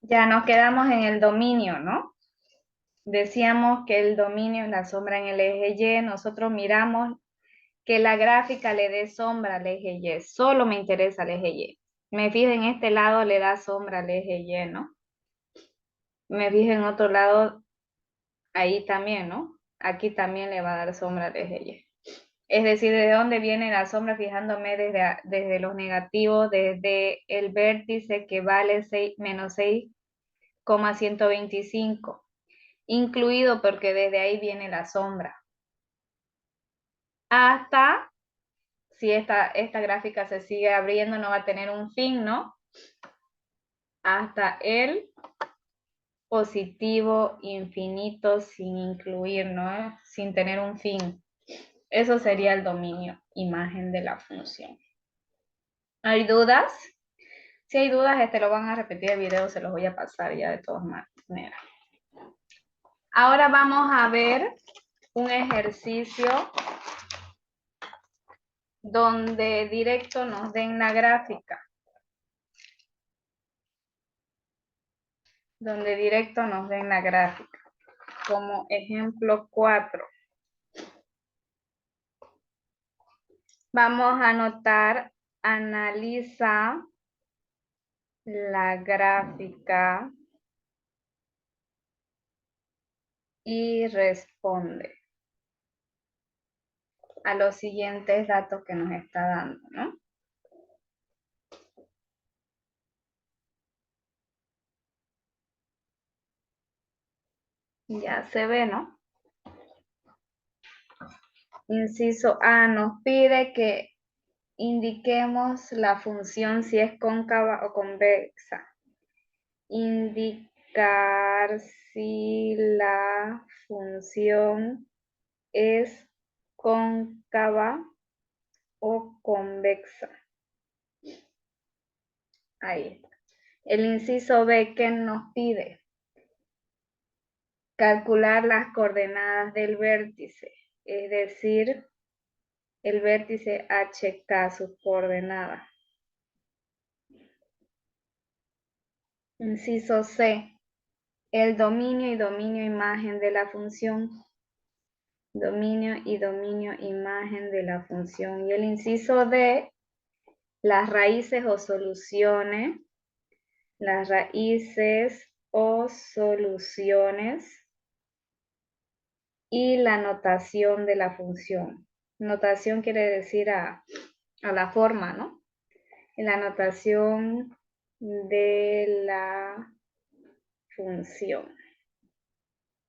Ya nos quedamos en el dominio, ¿no? Decíamos que el dominio es la sombra en el eje Y. Nosotros miramos que la gráfica le dé sombra al eje Y. Solo me interesa el eje Y. Me fijo en este lado, le da sombra al eje Y, ¿no? Me fijo en otro lado, ahí también, ¿no? Aquí también le va a dar sombra al eje Y. Es decir, ¿de dónde viene la sombra? Fijándome desde los negativos, desde el vértice que vale 6, menos 6,125, incluido porque desde ahí viene la sombra. Hasta, si esta gráfica se sigue abriendo, no va a tener un fin, ¿no? Hasta el positivo infinito sin incluir, ¿no? Sin tener un fin. Eso sería el dominio imagen de la función. ¿Hay dudas? Si hay dudas, lo van a repetir el video, se los voy a pasar ya de todas maneras. Ahora vamos a ver un ejercicio donde directo nos den la gráfica. Donde directo nos den la gráfica. Como ejemplo 4. Vamos a anotar, analiza la gráfica y responde a los siguientes datos que nos está dando, ¿no? Ya se ve, ¿no? Inciso A nos pide que indiquemos la función si es cóncava o convexa. Indicar si la función es cóncava o convexa. Ahí está. El inciso B, ¿qué nos pide? Calcular las coordenadas del vértice, es decir, el vértice HK, sus coordenadas. Inciso C, el dominio y dominio imagen de la función. Dominio y dominio imagen de la función. Y el inciso D, las raíces o soluciones. Las raíces o soluciones y la notación de la función. Notación quiere decir a la forma, ¿no? La notación de la función.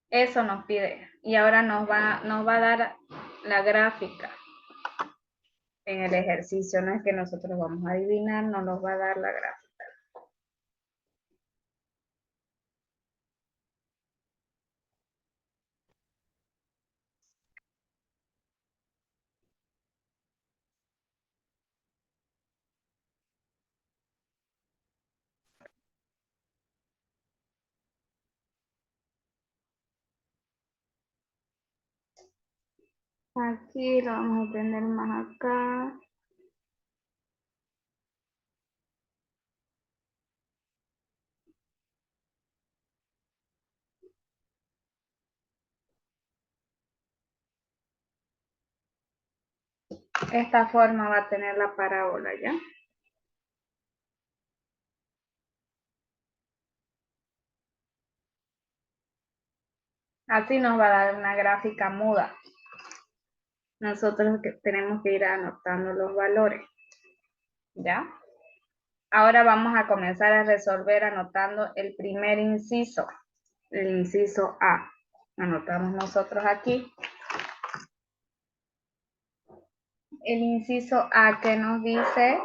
Eso nos pide. Y ahora nos va a dar la gráfica en el ejercicio. No es que nosotros vamos a adivinar, no nos va a dar la gráfica. Aquí lo vamos a tener más acá. Esta forma va a tener la parábola, ¿ya? Así nos va a dar una gráfica muda. Nosotros tenemos que ir anotando los valores, ¿ya? Ahora vamos a comenzar a resolver anotando el primer inciso, el inciso A. Anotamos nosotros aquí. El inciso A que nos dice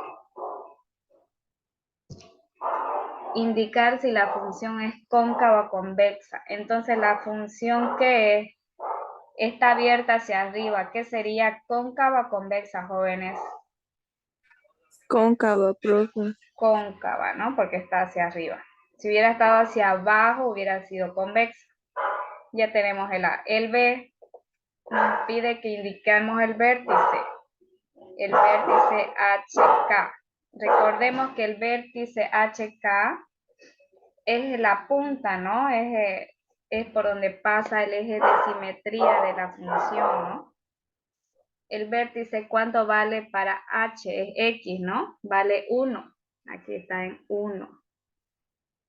indicar si la función es cóncava o convexa. Entonces la función que está abierta hacia arriba, ¿qué sería cóncava o convexa, jóvenes? Cóncava, profe. Cóncava, ¿no? Porque está hacia arriba. Si hubiera estado hacia abajo, hubiera sido convexa. Ya tenemos el A. El B nos pide que indiquemos el vértice HK. Recordemos que el vértice HK es la punta, ¿no? Es por donde pasa el eje de simetría de la función, ¿no? El vértice, ¿cuánto vale para h? Es x, ¿no? Vale 1. Aquí está en 1.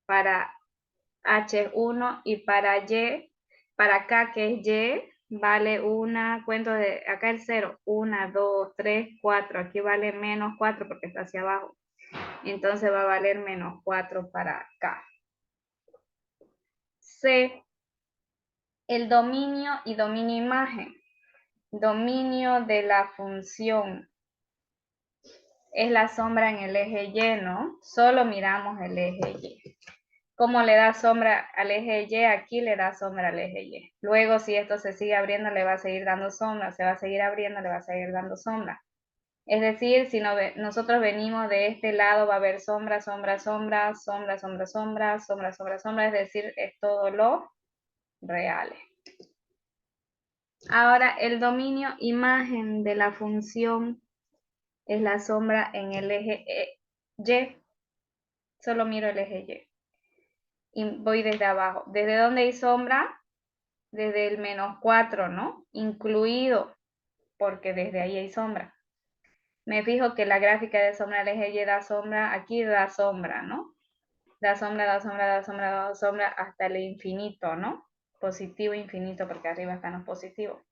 Para h es 1 y para y, para acá que es y, vale una, cuento de acá el 0, 1, 2, 3, 4. Aquí vale menos 4 porque está hacia abajo. Entonces va a valer menos 4 para acá. C, el dominio y dominio imagen. Dominio de la función es la sombra en el eje Y, ¿no? Solo miramos el eje Y. ¿Cómo le da sombra al eje Y? Aquí le da sombra al eje Y. Luego, si esto se sigue abriendo, le va a seguir dando sombra. Se va a seguir abriendo, le va a seguir dando sombra. Es decir, si nosotros venimos de este lado, va a haber sombra, sombra, sombra, sombra, sombra, sombra, sombra, sombra, sombra. Es decir, es todo lo real. Ahora, el dominio imagen de la función es la sombra en el eje Y. Solo miro el eje Y. Y voy desde abajo. ¿Desde dónde hay sombra? Desde el menos 4, ¿no? Incluido, porque desde ahí hay sombra. Me fijo que la gráfica de sombra del eje Y da sombra, aquí da sombra, ¿no? Da sombra, da sombra, da sombra, da sombra hasta el infinito, ¿no? Positivo infinito, porque arriba están los positivos.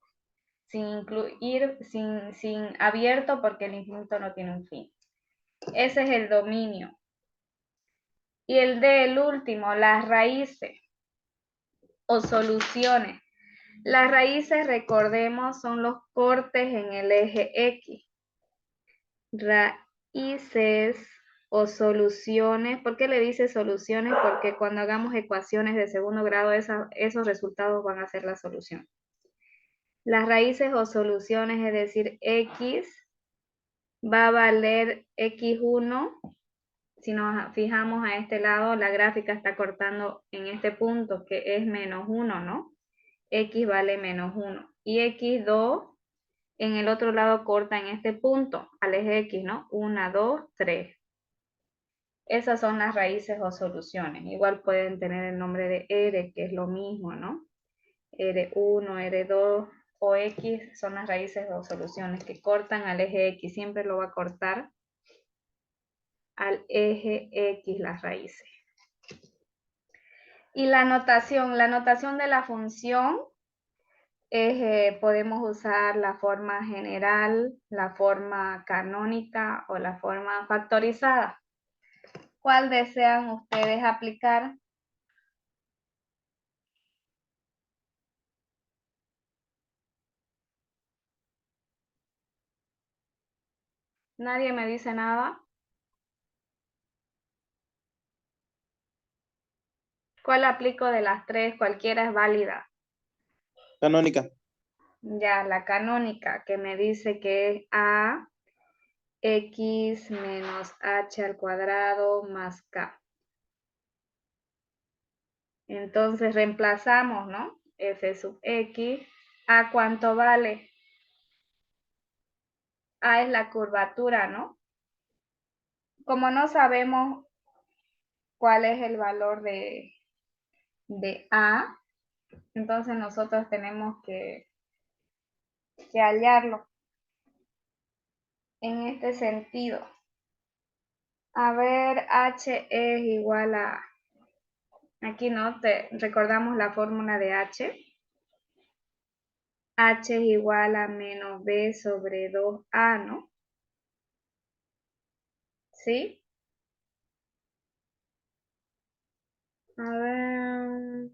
Sin incluir, sin abierto, porque el infinito no tiene un fin. Ese es el dominio. Y el del último, las raíces o soluciones. Las raíces, recordemos, son los cortes en el eje X. Raíces o soluciones. ¿Por qué le dice soluciones? Porque cuando hagamos ecuaciones de segundo grado, esos resultados van a ser la solución. Las raíces o soluciones, es decir, X va a valer X1. Si nos fijamos a este lado, la gráfica está cortando en este punto que es menos 1, ¿no? X vale menos 1. Y X2 en el otro lado corta en este punto, al eje X, ¿no? 1, 2, 3. Esas son las raíces o soluciones. Igual pueden tener el nombre de R, que es lo mismo, ¿no? R1, R2 o X son las raíces o soluciones que cortan al eje X. Siempre lo va a cortar al eje X las raíces. Y la notación de la función es, podemos usar la forma general, la forma canónica o la forma factorizada. ¿Cuál desean ustedes aplicar? Nadie me dice nada. ¿Cuál aplico de las tres? Cualquiera es válida. Canónica. Ya, la canónica, que me dice que es a x menos h al cuadrado más k. Entonces reemplazamos, ¿no? F sub x. ¿A cuánto vale? A es la curvatura, ¿no? Como no sabemos cuál es el valor de A, entonces nosotros tenemos que hallarlo en este sentido. A ver, H es igual a, aquí no, recordamos la fórmula de H. H es igual a menos B sobre 2A, ¿no? ¿Sí? A ver,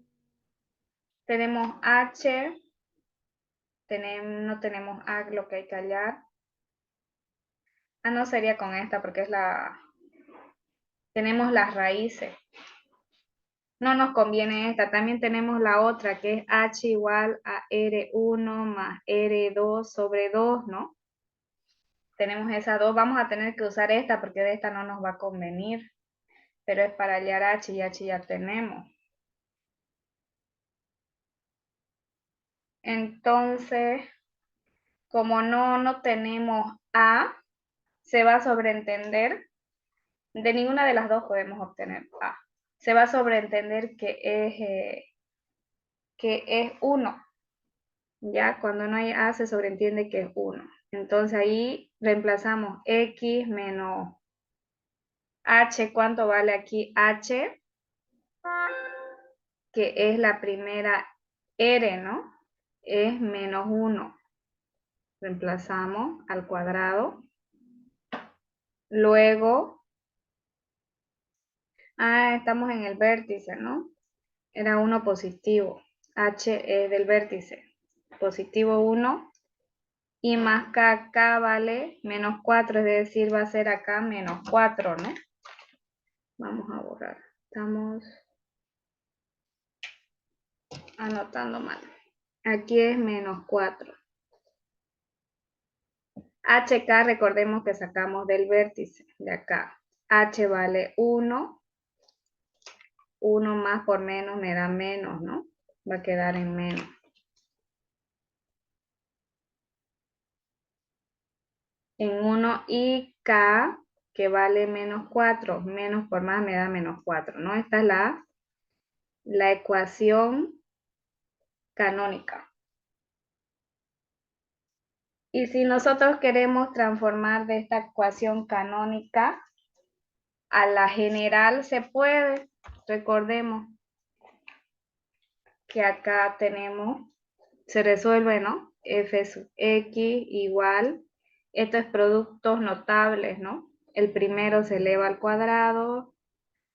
tenemos H, no tenemos A, lo que hay que hallar. Ah, no sería con esta porque es tenemos las raíces. No nos conviene esta. También tenemos la otra que es H igual a R1 más R2 sobre 2, ¿no? Tenemos esas dos. Vamos a tener que usar esta porque de esta no nos va a convenir. Pero es para hallar H y H ya tenemos. Entonces, como no tenemos A, se va a sobreentender. De ninguna de las dos podemos obtener A. se va a sobreentender que es 1. Ya cuando no hay A se sobreentiende que es 1. Entonces ahí reemplazamos X menos H. ¿Cuánto vale aquí H? Que es la primera R, ¿no? Es menos 1. Reemplazamos al cuadrado. Luego, estamos en el vértice, ¿no? Era 1 positivo. H es del vértice. Positivo 1. Y más K acá vale menos 4, es decir, va a ser acá menos 4, ¿no? Vamos a borrar. Estamos anotando mal. Aquí es menos 4. HK, recordemos que sacamos del vértice de acá. H vale 1. 1 más por menos me da menos, ¿no? Va a quedar en menos. En 1 y K, que vale menos 4. Menos por más me da menos 4, ¿no? Esta es la ecuación canónica. Y si nosotros queremos transformar de esta ecuación canónica a la general, se puede. Recordemos que acá tenemos, se resuelve, ¿no? F sub X igual, esto es productos notables, ¿no? El primero se eleva al cuadrado,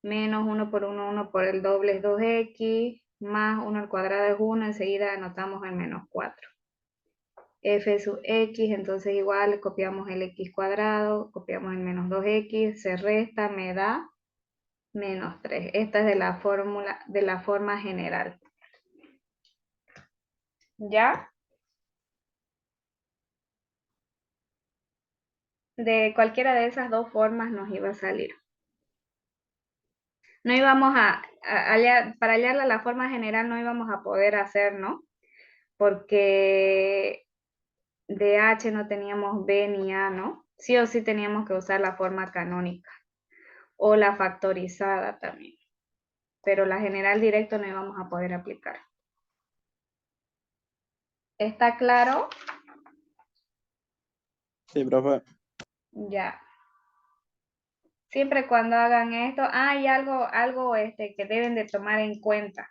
menos 1 por 1, 1 por el doble es 2x, más 1 al cuadrado es 1, enseguida anotamos el menos 4. F sub X, entonces igual copiamos el X cuadrado, copiamos el menos 2X, se resta, me da menos 3. Esta es de la fórmula, de la forma general. ¿Ya? De cualquiera de esas dos formas nos iba a salir. No íbamos para hallarla la forma general no íbamos a poder hacer, ¿no? Porque de H no teníamos B ni A, ¿no? Sí o sí teníamos que usar la forma canónica o la factorizada también. Pero la general directo no íbamos a poder aplicar. ¿Está claro? Sí, profe. Ya. Siempre cuando hagan esto, hay algo que deben de tomar en cuenta.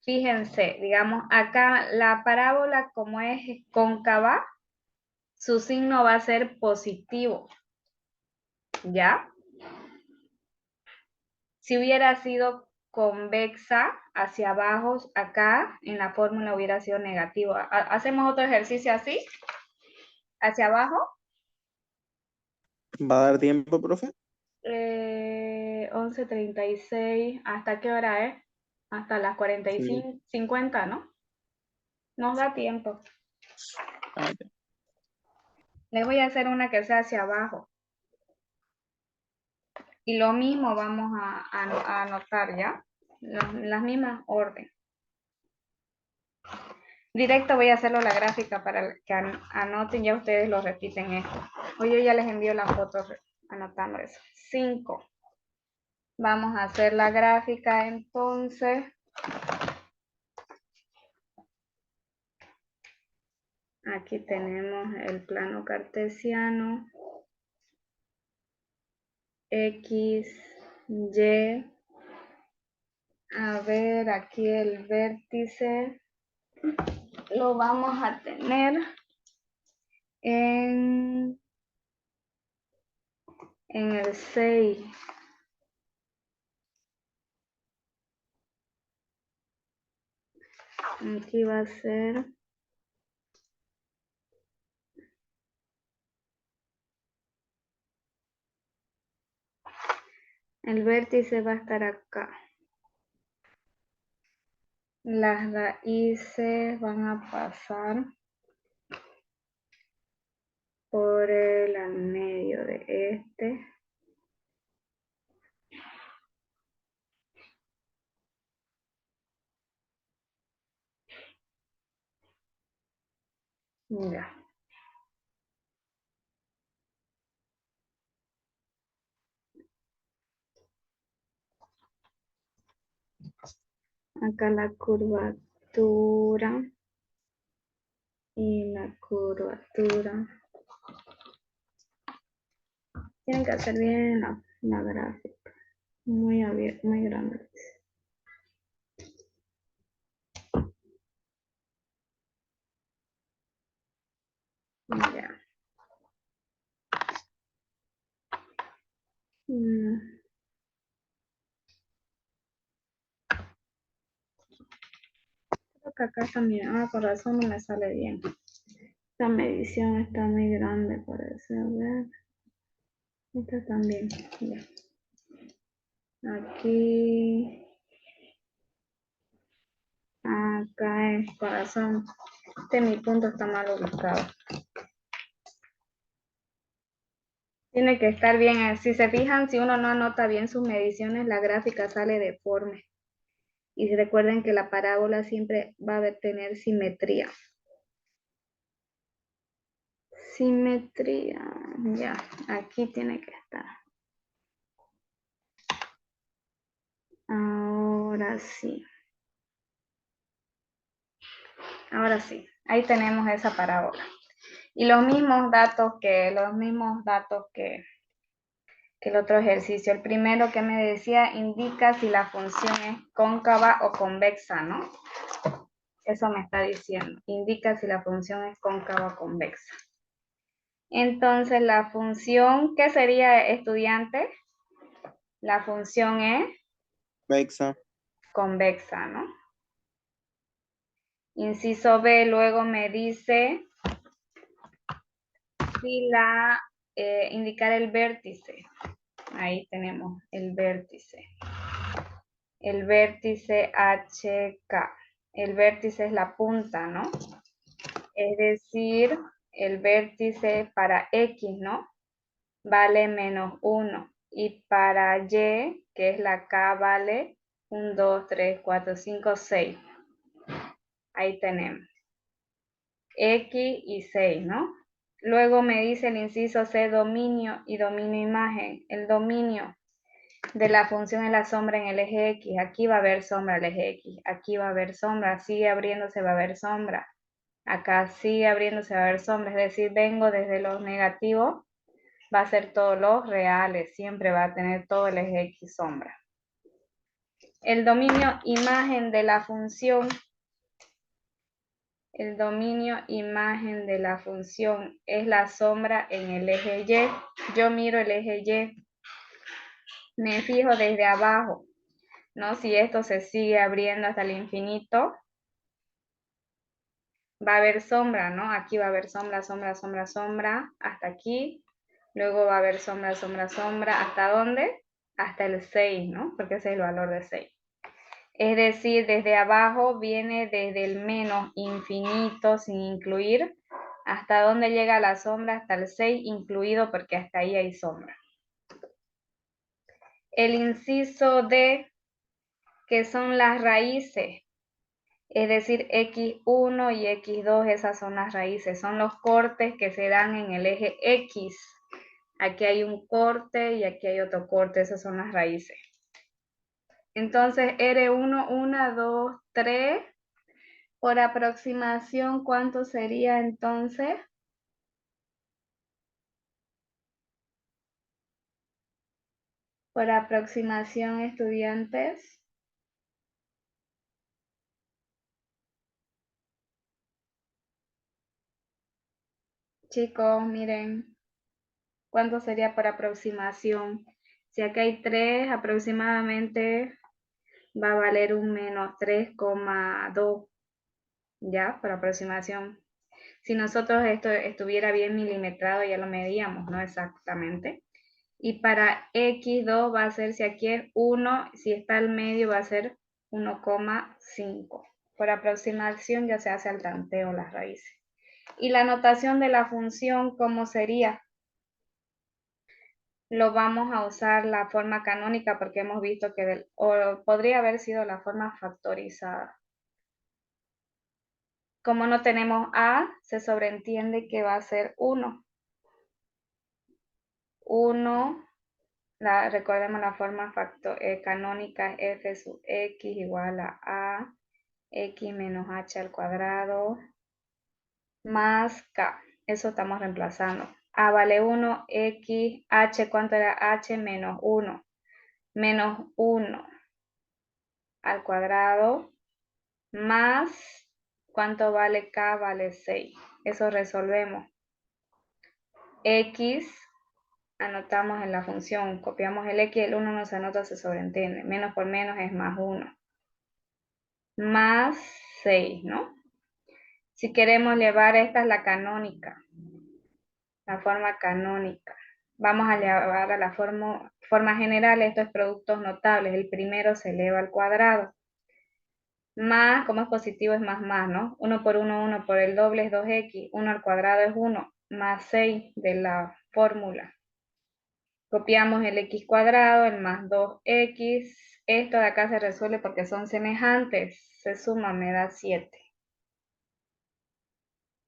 Fíjense, digamos, acá la parábola como es cóncava, su signo va a ser positivo, ¿ya? Si hubiera sido convexa hacia abajo, acá en la fórmula hubiera sido negativo. ¿Hacemos otro ejercicio así? ¿Hacia abajo? ¿Va a dar tiempo, profe? 11:36, ¿hasta qué hora es? Hasta las Sí. 45, 50, ¿no? Nos da tiempo. Ah, ya. Les voy a hacer una que sea hacia abajo. Y lo mismo vamos a anotar, ¿ya? Las mismas orden. Directo voy a hacerlo la gráfica para que anoten, ya ustedes lo repiten esto. Hoy yo ya les envío la foto anotando eso. 5. Vamos a hacer la gráfica entonces. Aquí tenemos el plano cartesiano. X, Y. A ver, aquí el vértice lo vamos a tener en el 6. Aquí va a ser el vértice, va a estar acá. Las raíces van a pasar por el al medio de este. Ya. acá la curvatura y la curvatura. Tienen que hacer bien la gráfica. Muy abierta, muy grande. Ya. Creo que acá también. Ah, por razón no me sale bien. Esta medición está muy grande, parece. A ver. Esta también. Ya. Aquí. Acá es corazón. Mi punto está mal ubicado. Tiene que estar bien. Si se fijan, si uno no anota bien sus mediciones, la gráfica sale deforme. Y recuerden que la parábola siempre va a tener simetría. Simetría. Ya, aquí tiene que estar. Ahora sí. Ahora sí. Ahí tenemos esa parábola. Y los mismos datos que el otro ejercicio. El primero que me decía indica si la función es cóncava o convexa, ¿no? Eso me está diciendo. Indica si la función es cóncava o convexa. Entonces, la función, ¿qué sería, estudiante? La función es Convexa. convexa, ¿no? Inciso B, luego me dice si indicar el vértice. Ahí tenemos el vértice. El vértice HK. El vértice es la punta, ¿no? Es decir, el vértice para X, ¿no? Vale -1. Y para Y, que es la K, vale 1, 2, 3, 4, 5, 6. Ahí tenemos. X y 6, ¿no? Luego me dice el inciso C, dominio y dominio imagen. El dominio de la función es la sombra en el eje X. Aquí va a haber sombra el eje X. Aquí va a haber sombra. Sigue abriéndose, va a haber sombra. Acá sigue abriéndose, va a haber sombra. Es decir, vengo desde los negativos. Va a ser todos los reales. Siempre va a tener todo el eje X sombra. El dominio imagen de la función. El dominio imagen de la función es la sombra en el eje Y. Yo miro el eje Y. Me fijo desde abajo, ¿no? Si esto se sigue abriendo hasta el infinito, va a haber sombra, ¿no? Aquí va a haber sombra, sombra, sombra, sombra, hasta aquí. Luego va a haber sombra, sombra, sombra. ¿Hasta dónde? Hasta el 6, ¿no? Porque ese es el valor de 6. Es decir, desde abajo viene desde el menos infinito sin incluir. ¿Hasta dónde llega la sombra? Hasta el 6 incluido porque hasta ahí hay sombra. El inciso D, que son las raíces. Es decir, X1 y X2, esas son las raíces. Son los cortes que se dan en el eje X. Aquí hay un corte y aquí hay otro corte. Esas son las raíces. Entonces, R1, 1, 2, 3. Por aproximación, ¿cuánto sería entonces? Por aproximación, estudiantes. Chicos, miren, ¿cuánto sería por aproximación? Si acá hay 3, aproximadamente va a valer un menos 3,2, ¿ya? Por aproximación. Si nosotros esto estuviera bien milimetrado, ya lo medíamos, ¿no? Exactamente. Y para X2 va a ser, si aquí es 1, si está al medio va a ser 1,5. Por aproximación ya se hace al tanteo las raíces. Y la notación de la función, ¿cómo sería? Lo vamos a usar la forma canónica porque hemos visto que podría haber sido la forma factorizada. Como no tenemos A, se sobreentiende que va a ser 1. 1 Recordemos la forma canónica f sub x igual a x menos h al cuadrado más k. Eso estamos reemplazando. A vale 1, x, h, ¿cuánto era h? Menos 1. Menos 1 al cuadrado más, ¿cuánto vale k? Vale 6. Eso resolvemos. X, anotamos en la función, copiamos el x, el 1 no se anota, se sobreentiende. Menos por menos es más 1. Más 6, ¿no? Si queremos llevar, esta es la canónica, la forma canónica. Vamos a llevar a la forma general, estos productos notables. El primero se eleva al cuadrado. Más, como es positivo, es más, ¿no? 1 por 1, 1 por el doble es 2x. 1 al cuadrado es 1, más 6 de la fórmula. Copiamos el x cuadrado, el más 2x. Esto de acá se resuelve porque son semejantes. Se suma, me da 7.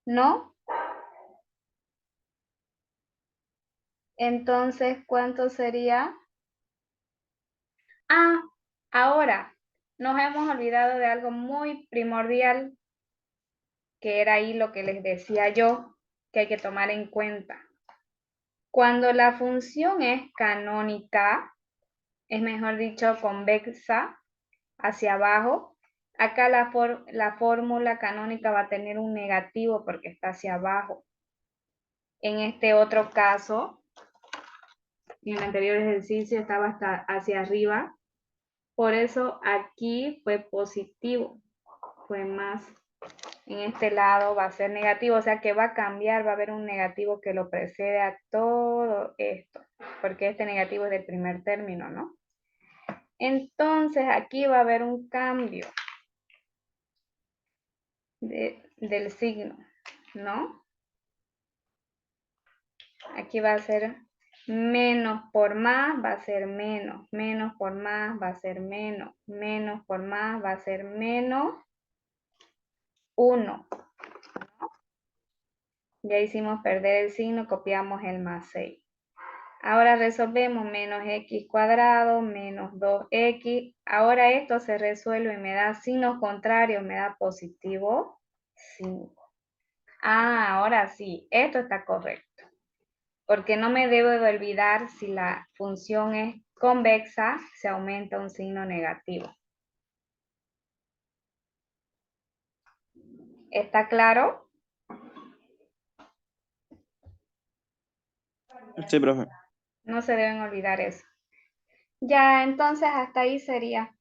¿No? Entonces, ¿cuánto sería? Ah, ahora, nos hemos olvidado de algo muy primordial, que era ahí lo que les decía yo, que hay que tomar en cuenta. Cuando la función es canónica, es mejor dicho, convexa hacia abajo, acá la fórmula canónica va a tener un negativo porque está hacia abajo. En este otro caso, en el anterior ejercicio estaba hasta hacia arriba, por eso aquí fue positivo, fue más. En este lado va a ser negativo, o sea que va a cambiar, va a haber un negativo que lo precede a todo esto, porque este negativo es del primer término, ¿no? Entonces aquí va a haber un cambio del signo, ¿no? Aquí va a ser menos por más, va a ser menos, menos por más, va a ser menos, menos por más, va a ser menos 1. Ya hicimos perder el signo, copiamos el más 6. Ahora resolvemos menos x cuadrado menos 2x. Ahora esto se resuelve y me da signos contrarios, me da positivo 5. Ah, ahora sí, esto está correcto. Porque no me debo de olvidar, si la función es convexa, se aumenta un signo negativo. ¿Está claro? Sí, profe. No se deben olvidar eso. Ya, entonces hasta ahí sería,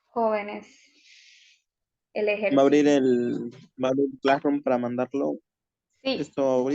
jóvenes, el Va a abrir ejercicio. va a abrir Classroom para mandarlo Sí. esto ahorita.